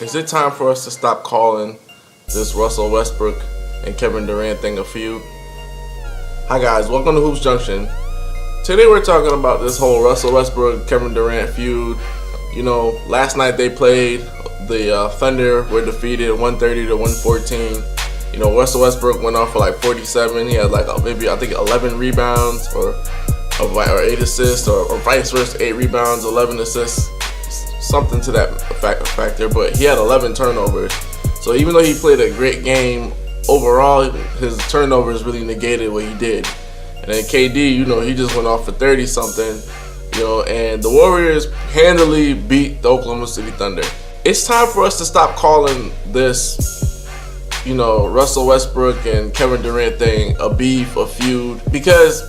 Is it time for us to stop calling this Russell Westbrook and Kevin Durant thing a feud? Hi guys, welcome to Hoops Junction. Today we're talking about this whole Russell Westbrook, Kevin Durant feud. You know, last night they played, the Thunder were defeated 130 to 114. You know, Russell Westbrook went off for like 47. He had like maybe I think 11 rebounds or 8 assists or vice versa, 8 rebounds, 11 assists, something to that factor. But he had 11 turnovers. So even though he played a great game, overall his turnovers really negated what he did. And then KD, you know, he just went off for 30 something. You know, and the Warriors handily beat the Oklahoma City Thunder. It's time for us to stop calling this, you know, Russell Westbrook and Kevin Durant thing a beef, a feud, because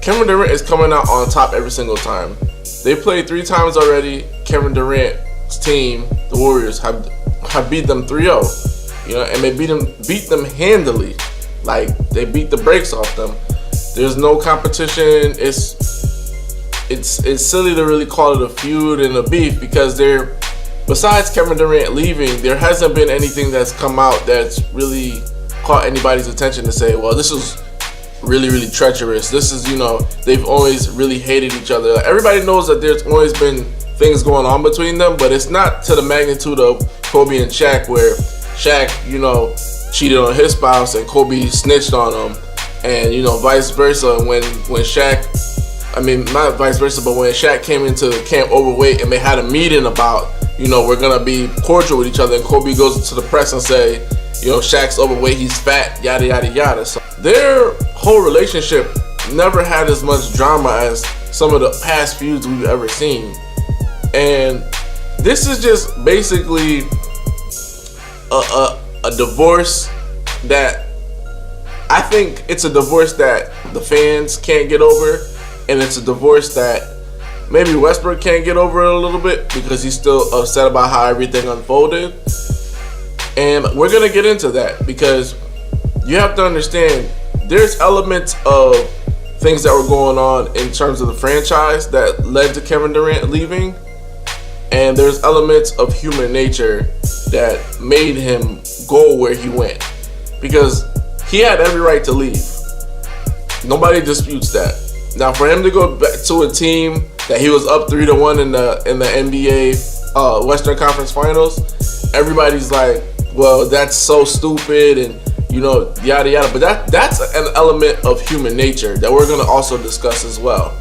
Kevin Durant is coming out on top every single time. They played 3 times already. Kevin Durant's team, the Warriors, have beat them 3-0. You know, and they beat them handily. Like, they beat the brakes off them. There's no competition. It's silly to really call it a feud and a beef because besides Kevin Durant leaving, there hasn't been anything that's come out that's really caught anybody's attention to say, well, this is really, really treacherous. This is, you know, they've always really hated each other. Like, everybody knows that there's always been things going on between them, but it's not to the magnitude of Kobe and Shaq, where Shaq, you know, cheated on his spouse and Kobe snitched on him, and, you know, vice versa. When Shaq, I mean, not vice versa, but when Shaq came into camp overweight and they had a meeting about, you know, we're gonna be cordial with each other, and Kobe goes to the press and say, you know, Shaq's overweight, he's fat, yada yada yada. So their whole relationship never had as much drama as some of the past feuds we've ever seen. And this is just basically a divorce that I think it's a divorce that the fans can't get over, and it's a divorce that maybe Westbrook can't get over a little bit because he's still upset about how everything unfolded. And we're gonna get into that because you have to understand there's elements of things that were going on in terms of the franchise that led to Kevin Durant leaving, and there's elements of human nature that made him go where he went, because he had every right to leave. Nobody disputes that. Now, for him to go back to a team that he was up 3-1 in the NBA Western Conference Finals, everybody's like, well, that's so stupid, and, you know, yada yada. But that's an element of human nature that we're gonna also discuss as well.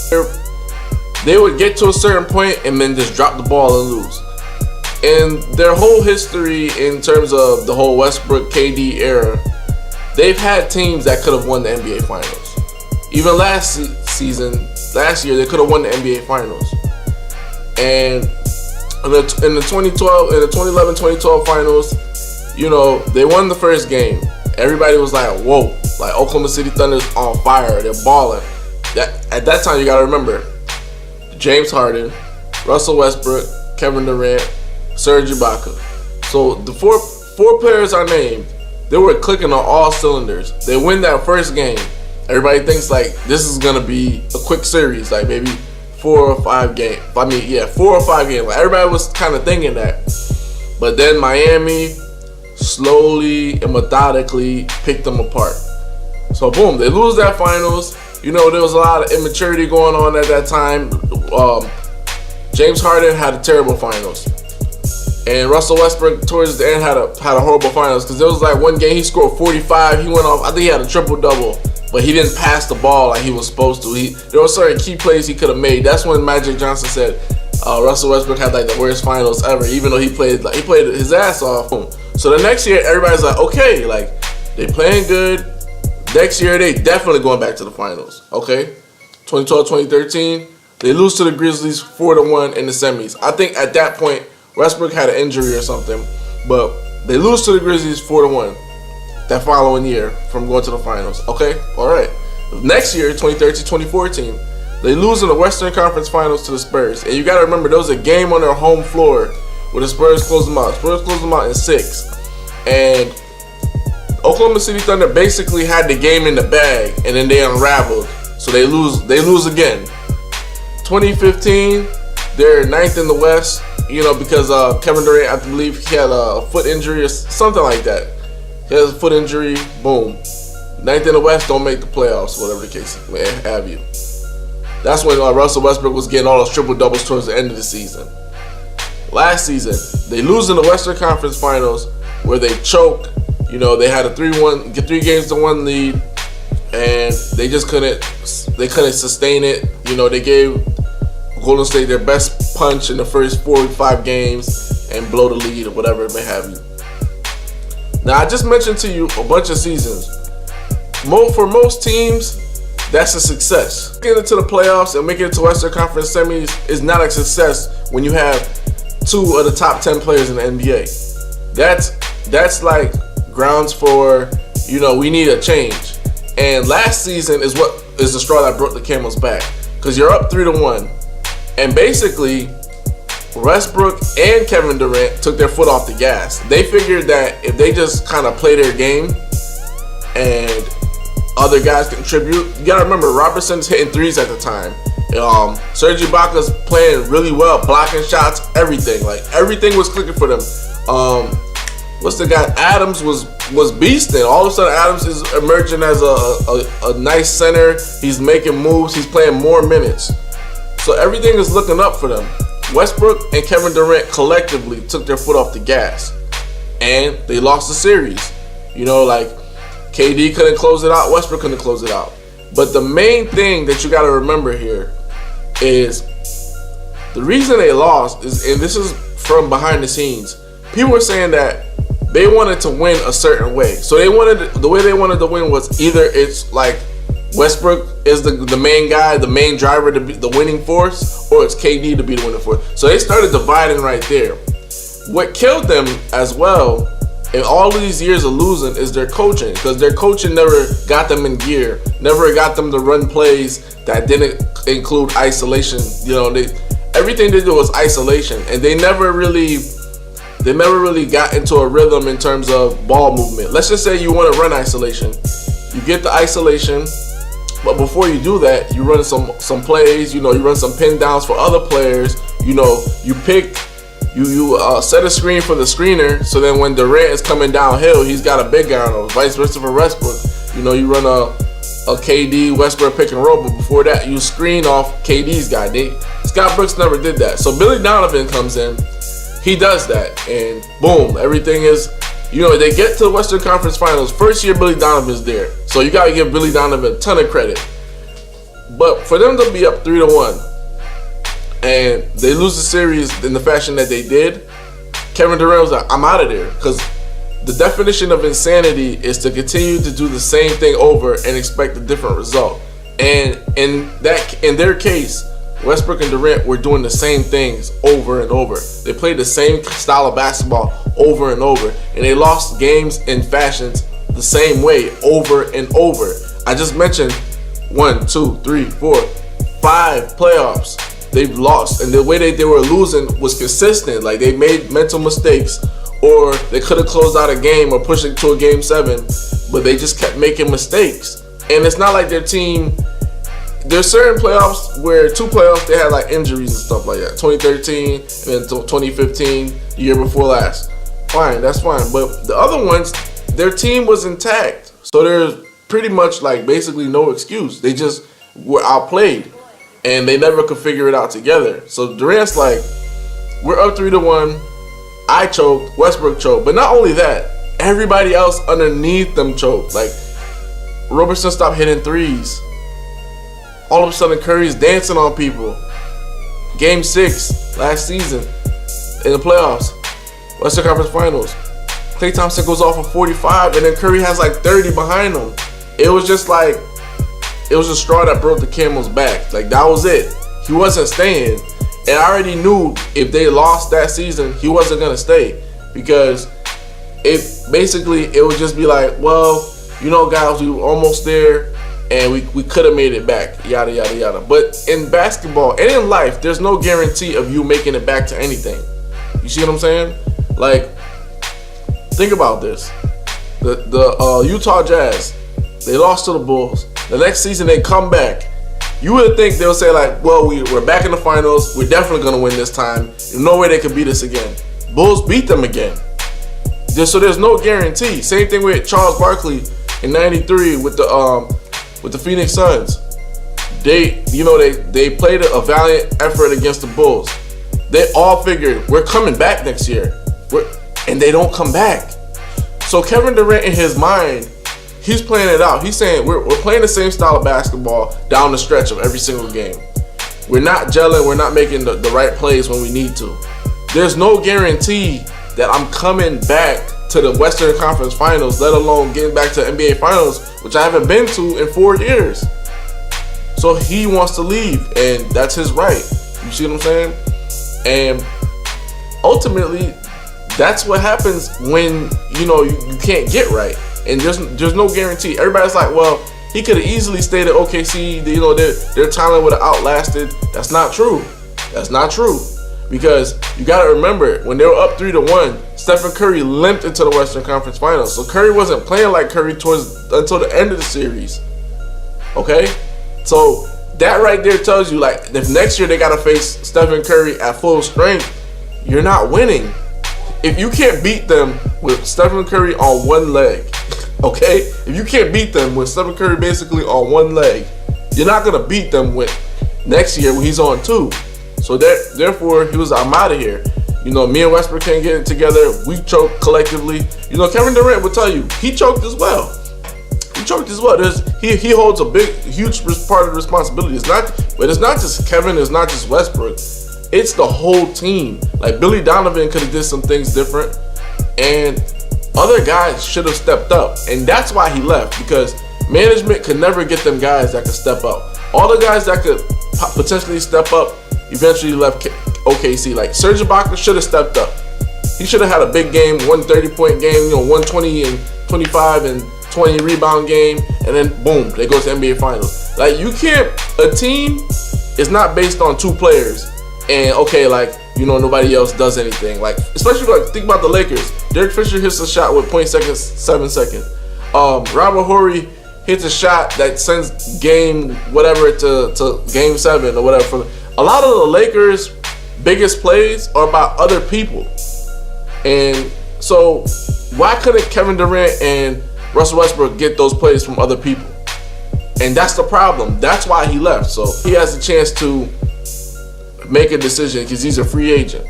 They would get to a certain point and then just drop the ball and lose. In their whole history, in terms of the whole Westbrook KD era, they've had teams that could have won the NBA Finals. Even last year, they could have won the NBA Finals. And in the 2011-2012 Finals, you know, they won the first game. Everybody was like, whoa, like Oklahoma City Thunder's on fire, they're balling. At that time, you gotta remember, James Harden, Russell Westbrook, Kevin Durant, Serge Ibaka. So the four players are named. They were clicking on all cylinders. They win that first game. Everybody thinks like this is gonna be a quick series, like maybe 4 or 5 games. 4 or 5 games. Like, everybody was kind of thinking that. But then Miami slowly and methodically picked them apart. So boom, they lose that finals. You know, there was a lot of immaturity going on at that time. James Harden had a terrible finals, and Russell Westbrook towards the end had a horrible finals, because there was like one game he scored 45. He went off. I think he had a triple double, but he didn't pass the ball like he was supposed to. There were certain key plays he could have made. That's when Magic Johnson said Russell Westbrook had like the worst finals ever, even though he played his ass off. So the next year, everybody's like, okay, like they playing good. Next year, they definitely going back to the finals. Okay, 2012-2013, they lose to the Grizzlies 4-1 in the semis. I think at that point, Westbrook had an injury or something, but they lose to the Grizzlies 4-1 that following year from going to the finals. Okay, all right. Next year, 2013-2014, they lose in the Western Conference Finals to the Spurs. And you got to remember, there was a game on their home floor where the Spurs closed them out. Spurs closed them out in 6. And Oklahoma City Thunder basically had the game in the bag, and then they unraveled. So they lose again. 2015, they're 9th in the West. because Kevin Durant, I believe he had a foot injury or something like that. He has a foot injury, boom. Ninth in the West, don't make the playoffs, whatever the case may have you. That's when Russell Westbrook was getting all those triple doubles towards the end of the season. Last season, they lose in the Western Conference Finals where they choke. They had a 3 games to 1 lead, and they just couldn't sustain it. They gave Golden State their best punch in the first 4 or 5 games and blow the lead or whatever it may have you. Now, I just mentioned to you a bunch of seasons. For most teams, that's a success. Getting into the playoffs and making it to Western Conference semis is not a success when you have 2 of the top 10 players in the NBA. That's like grounds for, we need a change. And last season is the straw that broke the camel's back, because you're up 3-1, and basically Westbrook and Kevin Durant took their foot off the gas. They figured that if they just kind of play their game and other guys contribute. You gotta remember, Robertson's hitting threes at the time. Serge Ibaka's playing really well, blocking shots, everything. Like, everything was clicking for them. What's the guy? Adams was beasting. All of a sudden, Adams is emerging as a nice center. He's making moves. He's playing more minutes. So everything is looking up for them. Westbrook and Kevin Durant collectively took their foot off the gas, and they lost the series. KD couldn't close it out. Westbrook couldn't close it out. But the main thing that you got to remember here is the reason they lost is, and this is from behind the scenes, people were saying that they wanted to win a certain way. So the way they wanted to win was either it's like Westbrook is the main guy, the main driver to be the winning force, or it's KD to be the winning force. So they started dividing right there. What killed them as well in all of these years of losing is their coaching, because their coaching never got them in gear, never got them to run plays that didn't include isolation. Everything they did was isolation, and they never really got into a rhythm in terms of ball movement. Let's just say you want to run isolation. You get the isolation, but before you do that, you run some plays. You run some pin downs for other players. You pick. You set a screen for the screener, so then when Durant is coming downhill, he's got a big guy on him. Vice versa for Westbrook. You run a KD Westbrook pick and roll, but before that, you screen off KD's guy. Scott Brooks never did that. So Billy Donovan comes in, he does that, and boom, everything is. They get to the Western Conference Finals. First year Billy Donovan's there, so you gotta give Billy Donovan a ton of credit. But for them to be up 3-1. And they lose the series in the fashion that they did, Kevin Durant was like, I'm out of there. Because the definition of insanity is to continue to do the same thing over and expect a different result. And in their case, Westbrook and Durant were doing the same things over and over. They played the same style of basketball over and over. And they lost games in fashions the same way over and over. I just mentioned 1, 2, 3, 4, 5 playoffs they've lost, and the way they were losing was consistent. Like, they made mental mistakes, or they could have closed out a game or pushed it to a game 7, but they just kept making mistakes. And it's not like their team. There's certain playoffs where 2 playoffs they had like injuries and stuff like that. 2013 and then 2015, the year before last. Fine, that's fine. But the other ones, their team was intact, so there's pretty much like basically no excuse. They just were outplayed, and they never could figure it out together. So Durant's like, we're up 3-1. I choked, Westbrook choked. But not only that, everybody else underneath them choked. Like, Robertson stopped hitting threes. All of a sudden, Curry's dancing on people. Game 6 last season in the playoffs, Western Conference Finals. Klay Thompson goes off for 45, and then Curry has like 30 behind him. It was just like, it was a straw that broke the camel's back. Like, that was it. He wasn't staying. And I already knew if they lost that season, he wasn't going to stay. Because it would just be like, well, you know, guys, we were almost there, and we could have made it back, yada, yada, yada. But in basketball and in life, there's no guarantee of you making it back to anything. You see what I'm saying? Like, think about this. The Utah Jazz, they lost to the Bulls. The next season, they come back, You would think they'll say like, well, we're back in the finals. We're definitely gonna win this time. There's no way they could beat us again. Bulls beat them again. So there's no guarantee. Same thing with Charles Barkley in '93 with the Phoenix Suns. They played a valiant effort against the Bulls. They all figured we're coming back next year, and they don't come back. So Kevin Durant, in his mind, he's playing it out. He's saying we're playing the same style of basketball down the stretch of every single game. We're not gelling. We're not making the right plays when we need to. There's no guarantee that I'm coming back to the Western Conference Finals, let alone getting back to the NBA Finals, which I haven't been to in 4 years. So he wants to leave, and that's his right. You see what I'm saying? And ultimately, that's what happens when you can't get right, and there's no guarantee. Everybody's like, well, he could have easily stayed at OKC. Their talent would have outlasted. That's not true. That's not true. Because you got to remember, when they were up 3-1, Stephen Curry limped into the Western Conference Finals. So Curry wasn't playing like Curry until the end of the series. Okay? So that right there tells you, like, if next year they got to face Stephen Curry at full strength, you're not winning. If you can't beat them with Stephen Curry on one leg, okay? If you can't beat them with Stephen Curry basically on one leg, you're not going to beat them with next year when he's on two. So therefore, he was, I'm out of here. Me and Westbrook can't get it together. We choked collectively. Kevin Durant would tell you, he choked as well. He choked as well. He holds a huge part of the responsibility. But it's not just Kevin. It's not just Westbrook. It's the whole team. Like, Billy Donovan could have did some things different, and other guys should have stepped up. And that's why he left, because management could never get them guys that could step up. All the guys that could potentially step up eventually left OKC. Like, Serge Ibaka should have stepped up. He should have had a big game, 130-point game, 120 and 25 and 20 rebound game, and then boom, they go to the NBA Finals. Like, a team is not based on two players, and nobody else does anything. Like, especially think about the Lakers. Derek Fisher hits a shot with 0.7 seconds. Robert Horry hits a shot that sends game whatever to game 7 or whatever. A lot of the Lakers' biggest plays are about other people. And so why couldn't Kevin Durant and Russell Westbrook get those plays from other people? And that's the problem. That's why he left. So he has a chance to make a decision because he's a free agent.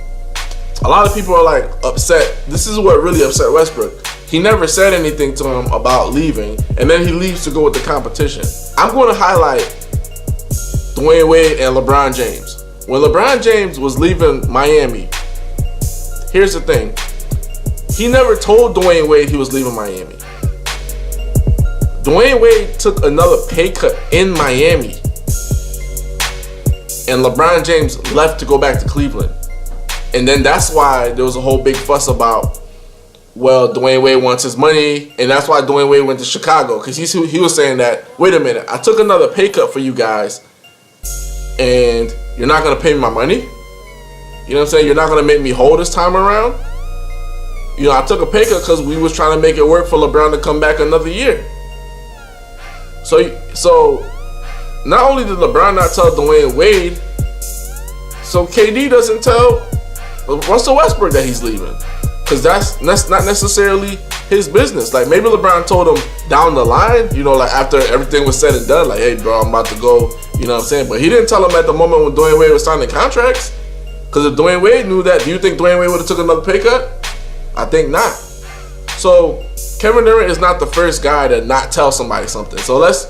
A lot of people are like upset. This is what really upset Westbrook. He never said anything to him about leaving, and then he leaves to go with the competition. I'm going to highlight Dwayne Wade and LeBron James. When LeBron James was leaving Miami, here's the thing. He never told Dwayne Wade he was leaving Miami. Dwayne Wade took another pay cut in Miami, and LeBron James left to go back to Cleveland. And then that's why there was a whole big fuss about, well, Dwayne Wade wants his money, and that's why Dwayne Wade went to Chicago, because he was saying that, wait a minute, I took another pay cut for you guys, and you're not going to pay me my money? You know what I'm saying? You're not going to make me whole this time around? I took a pay cut because we was trying to make it work for LeBron to come back another year. So not only did LeBron not tell Dwayne Wade, so KD doesn't tell Russell Westbrook that he's leaving, because that's not necessarily his business. Like, maybe LeBron told him down the line, like after everything was said and done, like, hey bro, I'm about to go, you know what I'm saying? But he didn't tell him at the moment when Dwayne Wade was signing contracts, because if Dwayne Wade knew that, do you think Dwayne Wade would have took another pay cut? I think not. So Kevin Durant is not the first guy to not tell somebody something. So let's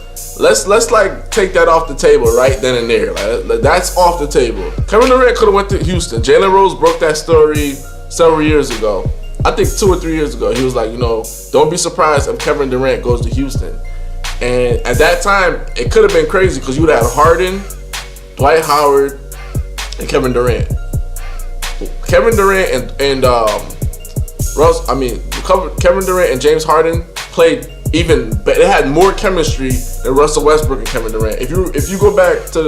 like take that off the table right then and there. Like, that's off the table. Kevin Durant could have went to Houston. Jalen Rose broke that story several years ago. I think 2 or 3 years ago. He was like, don't be surprised if Kevin Durant goes to Houston. And at that time, it could have been crazy because you would have had Harden, Dwight Howard, and Kevin Durant. Kevin Durant and Kevin Durant and James Harden played they had more chemistry than Russell Westbrook and Kevin Durant. If you go back to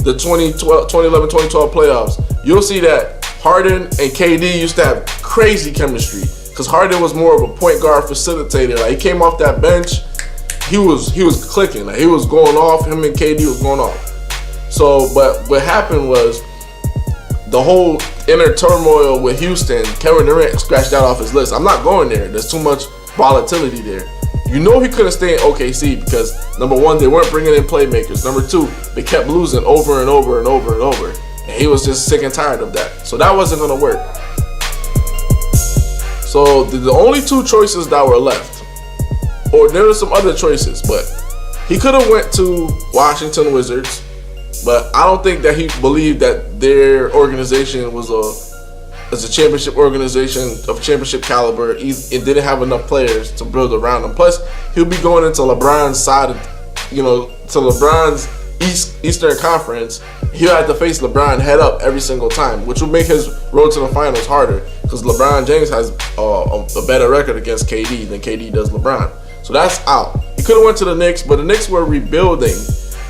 the 2011-2012 playoffs, you'll see that Harden and KD used to have crazy chemistry because Harden was more of a point guard facilitator. Like, he came off that bench, he was clicking. Like, he was going off. Him and KD was going off. So, but what happened was the whole inner turmoil with Houston. Kevin Durant scratched that off his list. I'm not going there. There's too much volatility there. You know he couldn't stay in OKC because number one, they weren't bringing in playmakers. Number two, they kept losing over and over and over and over. And he was just sick and tired of that. So that wasn't going to work. So the only two choices that were left, or there were some other choices, but he could have went to Washington Wizards, but I don't think that he believed that their organization was a championship organization of championship caliber. It didn't have enough players to build around him. Plus, he'll be going into LeBron's side, to LeBron's Eastern Conference. He'll have to face LeBron head up every single time, which will make his road to the finals harder because LeBron James has a better record against KD than KD does LeBron. So that's out. He could have went to the Knicks, but the Knicks were rebuilding,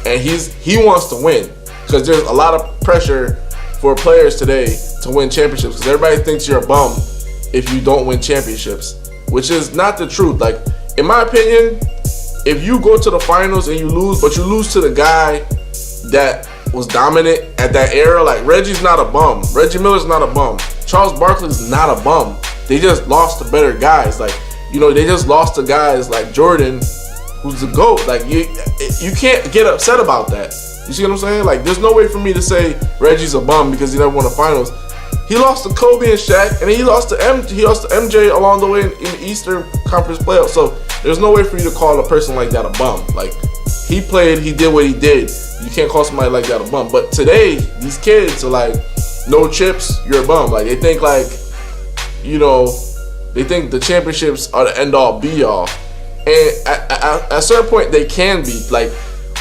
and he wants to win because there's a lot of pressure for players today to win championships because everybody thinks you're a bum if you don't win championships, which is not the truth. Like, in my opinion, if you go to the finals and you lose, but you lose to the guy that was dominant at that era, like Reggie's not a bum. Reggie Miller's not a bum. Charles Barkley's not a bum. They just lost to better guys. Like, they just lost to guys like Jordan, who's the GOAT. Like, you can't get upset about that. You see what I'm saying? Like, there's no way for me to say Reggie's a bum because he never won the finals. He lost to Kobe and Shaq, and he lost to MJ along the way in the Eastern Conference playoffs. So there's no way for you to call a person like that a bum. Like, he played, he did what he did. You can't call somebody like that a bum. But today, these kids are like, no chips, you're a bum. Like, they think they think the championships are the end all be all. And at a certain point, they can be. Like,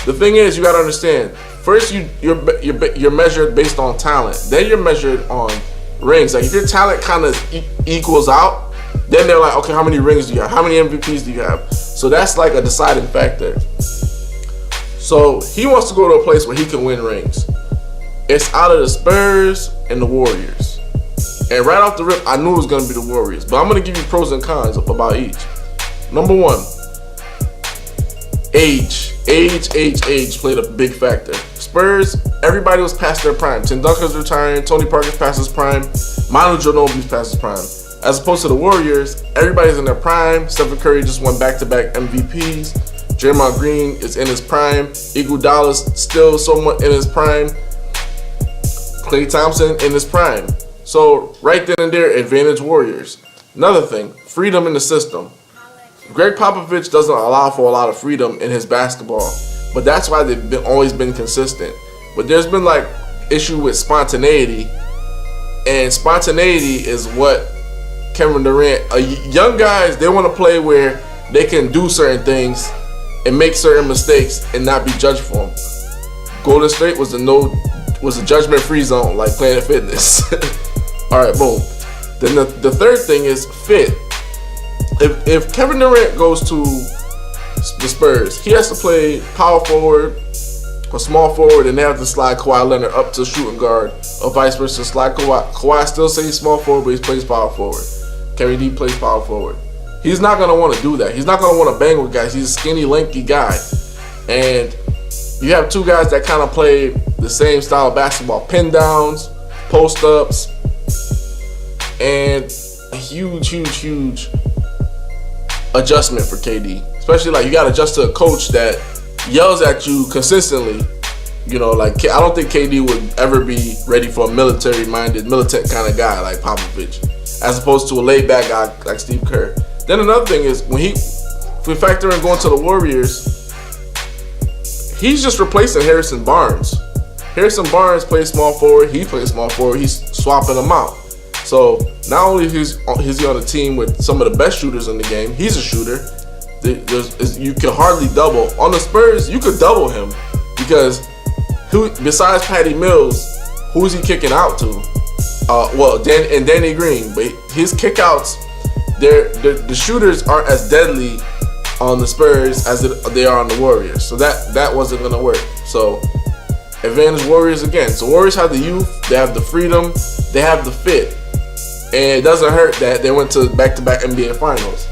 the thing is, you gotta understand. First, you're measured based on talent. Then you're measured on rings. Like, if your talent kind of equals out, then they're like, okay, how many rings do you have? How many MVPs do you have? So that's like a deciding factor. So he wants to go to a place where he can win rings. It's out of the Spurs and the Warriors. And right off the rip, I knew it was going to be the Warriors. But I'm going to give you pros and cons about each. Number one, age. Age played a big factor. Spurs, everybody was past their prime. Tim Duncan's retiring. Tony Parker's past his prime. Manu Ginobili's past his prime. As opposed to the Warriors, everybody's in their prime. Stephen Curry just won back-to-back MVPs. Draymond Green is in his prime. Iguodala's still somewhat in his prime. Klay Thompson in his prime. So right then and there, advantage Warriors. Another thing, freedom in the system. Greg Popovich doesn't allow for a lot of freedom in his basketball, but that's why they've always been consistent. But there's been like issue with spontaneity, and spontaneity is what Kevin Durant, young guys, they want to play where they can do certain things and make certain mistakes and not be judged for them. Golden State was a judgment-free zone, like Planet Fitness. All right, boom. Then the third thing is fit. If Kevin Durant goes to the Spurs, he has to play power forward or small forward, and they have to slide Kawhi Leonard up to shooting guard, or vice versa. Slide Kawhi. Kawhi still stays small forward, but he plays power forward. KD plays power forward. He's not going to want to do that. He's not going to want to bang with guys. He's a skinny, lanky guy. And you have two guys that kind of play the same style of basketball. Pin downs, post ups, and a huge adjustment for KD. Especially, like, you got to adjust to a coach that yells at you consistently. Like, I don't think KD would ever be ready for a militant kind of guy like Popovich, as opposed to a laid-back guy like Steve Kerr. Then another thing is, if we factor in going to the Warriors, he's just replacing Harrison Barnes. Harrison Barnes plays small forward. He plays small forward. He's swapping them out. So not only is he on a team with some of the best shooters in the game, he's a shooter. You can hardly double. On the Spurs, you could double him because besides Patty Mills, who's he kicking out to? Danny Green. But his kickouts, the shooters aren't as deadly on the Spurs as they are on the Warriors. So that wasn't going to work. So advantage Warriors again. So Warriors have the youth, they have the freedom, they have the fit. And it doesn't hurt that they went to back-to-back NBA Finals.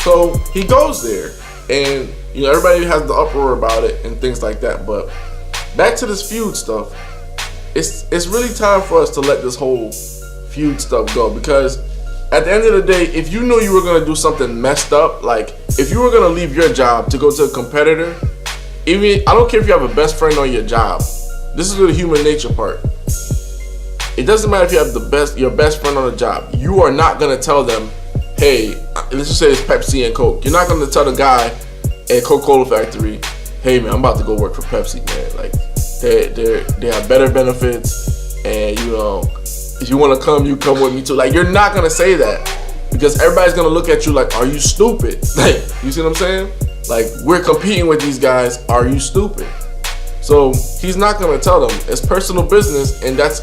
So he goes there, and everybody has the uproar about it and things like that. But back to this feud stuff. It's really time for us to let this whole feud stuff go, because at the end of the day, if you knew you were gonna do something messed up, like if you were gonna leave your job to go to a competitor, even I don't care if you have a best friend on your job. This is the human nature part. It doesn't matter if you have your best friend on the job. You are not gonna tell them, hey, let's just say it's Pepsi and Coke. You're not gonna tell the guy at Coca-Cola factory, hey man, I'm about to go work for Pepsi, man. Like they have better benefits, and you know, if you want to come, you come with me too. Like, you're not gonna say that, because everybody's gonna look at you like, are you stupid? Like, you see what I'm saying? Like, we're competing with these guys. Are you stupid? So he's not gonna tell them. It's personal business, and that's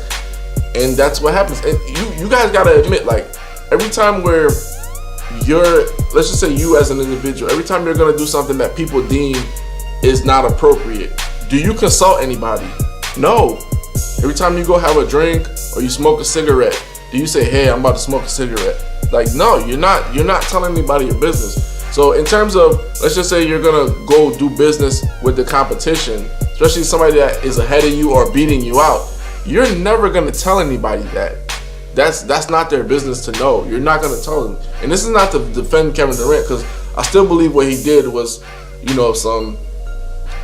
what happens. And you guys gotta admit, like, every time where let's just say you as an individual, every time you're gonna do something that people deem is not appropriate, do you consult anybody? No. Every time you go have a drink or you smoke a cigarette, do you say, hey, I'm about to smoke a cigarette? Like, no, you're not telling anybody your business. So in terms of, let's just say you're gonna go do business with the competition, especially somebody that is ahead of you or beating you out, you're never gonna tell anybody that. That's not their business to know. You're not gonna tell them. And this is not to defend Kevin Durant, because I still believe what he did was, you know, some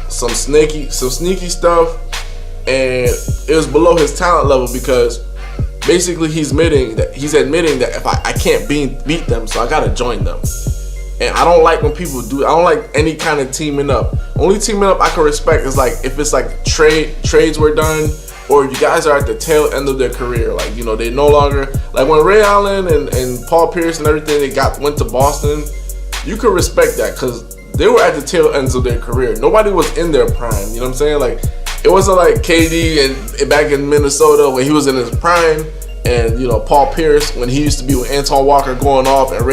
sneaky stuff, and it was below his talent level, because basically he's admitting that if I can't beat them, so I gotta join them. And I don't like when people do. I don't like any kind of teaming up. Only teaming up I can respect is like if it's like trades were done, or you guys are at the tail end of their career. Like, you know, they no longer, like when Ray Allen and Paul Pierce and everything, they went to Boston. You could respect that, because they were at the tail ends of their career. Nobody was in their prime. You know what I'm saying? Like, it wasn't like KD and back in Minnesota when he was in his prime, and you know, Paul Pierce when he used to be with Anton Walker going off, and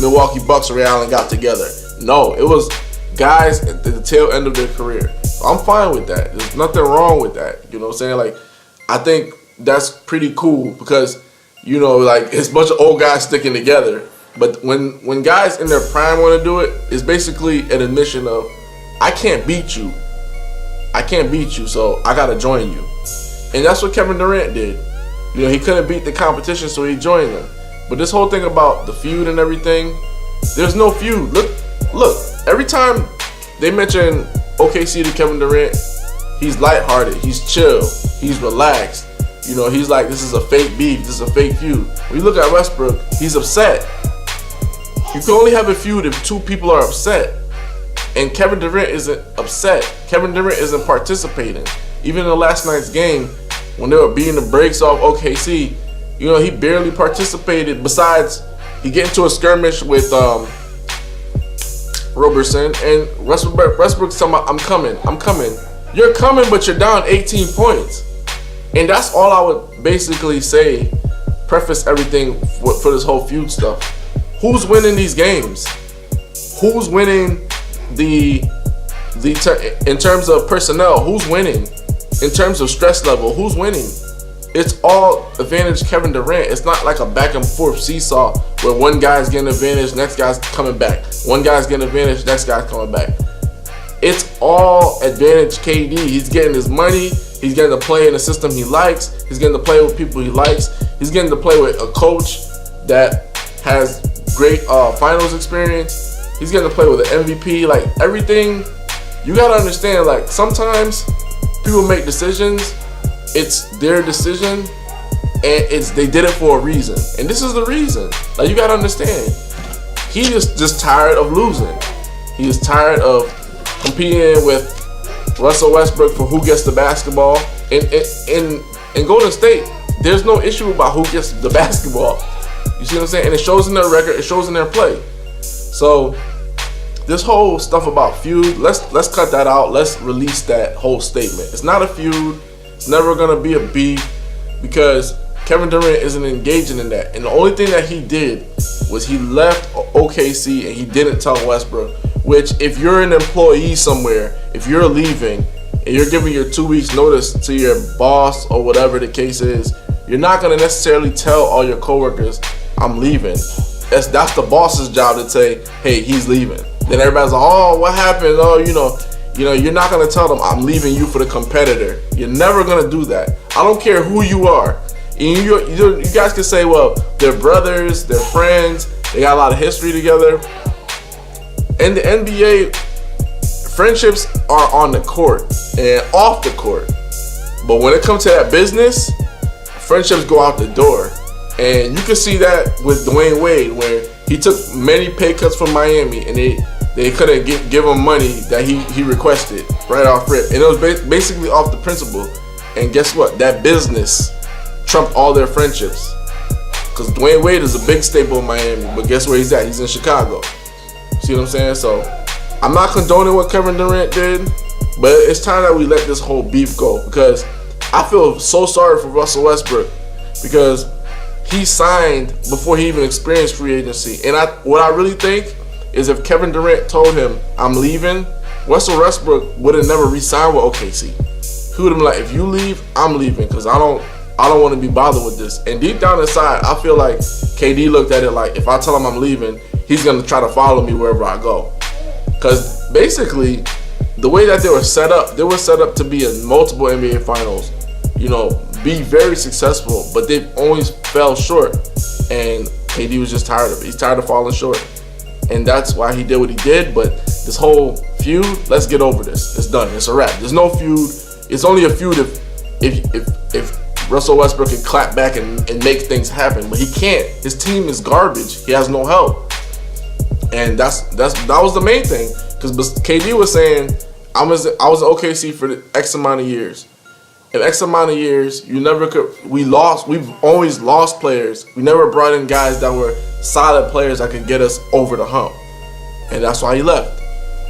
Milwaukee Bucks and Ray Allen got together. No, it was guys at the tail end of their career. So I'm fine with that. There's nothing wrong with that. You know what I'm saying? Like, I think that's pretty cool, because, you know, like, it's a bunch of old guys sticking together. But when guys in their prime want to do it, it's basically an admission of, I can't beat you. I can't beat you, so I gotta join you. And that's what Kevin Durant did. You know, he couldn't beat the competition, so he joined them. But this whole thing about the feud and everything, there's no feud. Look, every time they mention OKC to Kevin Durant, he's lighthearted, he's chill, he's relaxed. You know, he's like, this is a fake beef, this is a fake feud. When you look at Westbrook, he's upset. You can only have a feud if two people are upset. And Kevin Durant isn't upset. Kevin Durant isn't participating. Even in the last night's game, when they were beating the brakes off OKC, you know, he barely participated. Besides, he get into a skirmish with Roberson, and Westbrook's talking about, I'm coming. You're coming, but you're down 18 points. And that's all I would basically say, preface everything for this whole feud stuff. Who's winning these games? Who's winning in terms of personnel? Who's winning? In terms of stress level, who's winning? It's all advantage Kevin Durant. It's not like a back and forth seesaw where one guy's getting advantage, next guy's coming back. One guy's getting advantage, next guy's coming back. It's all advantage KD. He's getting his money. He's getting to play in a system he likes. He's getting to play with people he likes. He's getting to play with a coach that has great finals experience. He's getting to play with an MVP. Like, everything, you gotta understand, like, sometimes people make decisions, it's their decision, and they did it for a reason. And this is the reason. Like, you gotta understand, he is just tired of losing. He is tired of competing with Russell Westbrook for who gets the basketball. In Golden State, there's no issue about who gets the basketball. You see what I'm saying? And it shows in their record, it shows in their play. So this whole stuff about feud, let's cut that out. Let's release that whole statement. It's not a feud. It's never gonna be a beef, because Kevin Durant isn't engaging in that. And the only thing that he did was he left OKC and he didn't tell Westbrook. Which, if you're an employee somewhere, if you're leaving and you're giving your 2 weeks notice to your boss or whatever the case is, you're not gonna necessarily tell all your coworkers, I'm leaving. That's the boss's job to say, hey, he's leaving. Then everybody's like, oh, what happened? Oh, you know, You know, you're not gonna tell them I'm leaving you for the competitor. You're never gonna do that. I don't care who you are. And you guys can say, well, they're brothers, they're friends, they got a lot of history together. In the NBA, friendships are on the court and off the court. But when it comes to that business, friendships go out the door. And you can see that with Dwayne Wade, where he took many pay cuts from Miami, and they couldn't give him money that he requested right off rip. And it was basically off the principle. And guess what? That business trumped all their friendships. Because Dwayne Wade is a big staple in Miami, but guess where he's at? He's in Chicago. See what I'm saying? So I'm not condoning what Kevin Durant did, but it's time that we let this whole beef go, because I feel so sorry for Russell Westbrook, because he signed before he even experienced free agency. And what I really think is, if Kevin Durant told him, I'm leaving, Russell Westbrook would have never re-signed with OKC. He would have been like, if you leave, I'm leaving, because I don't want to be bothered with this. And deep down inside, I feel like KD looked at it like, if I tell him I'm leaving, he's going to try to follow me wherever I go. Because basically, the way that they were set up to be in multiple NBA finals, you know, be very successful, but they always fell short. And KD was just tired of it. He's tired of falling short. And that's why he did what he did. But this whole feud, let's get over this. It's done. It's a wrap. There's no feud. It's only a feud if Russell Westbrook can clap back and make things happen. But he can't. His team is garbage. He has no help. And that was the main thing. Because KD was saying, I was in OKC for X amount of years. In X amount of years, you never could. We've always lost players. We never brought in guys that were solid players that could get us over the hump. And that's why he left.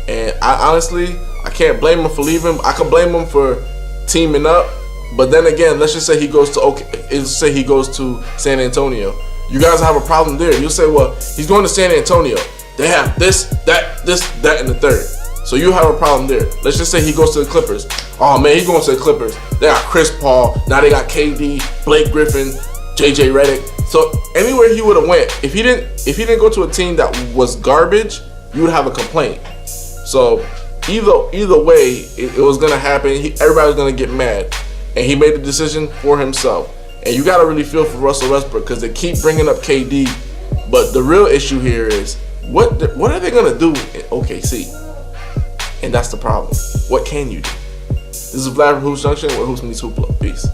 And I can't blame him for leaving. I can blame him for teaming up. But then again, let's just say he goes to San Antonio. You guys have a problem there. You'll say, well, he's going to San Antonio. They have this, that, and the third. So you have a problem there. Let's just say he goes to the Clippers. Oh man, he's going to the Clippers. They got Chris Paul. Now they got KD, Blake Griffin, JJ Redick. So anywhere he would have went, if he didn't go to a team that was garbage, you would have a complaint. So either way, it was gonna happen. Everybody was gonna get mad, and he made the decision for himself. And you gotta really feel for Russell Westbrook, because they keep bringing up KD, but the real issue here is what are they gonna do in OKC? And that's the problem. What can you do? This is Vlad from Hoops Junction, where Hoops meets Hoopla. Peace.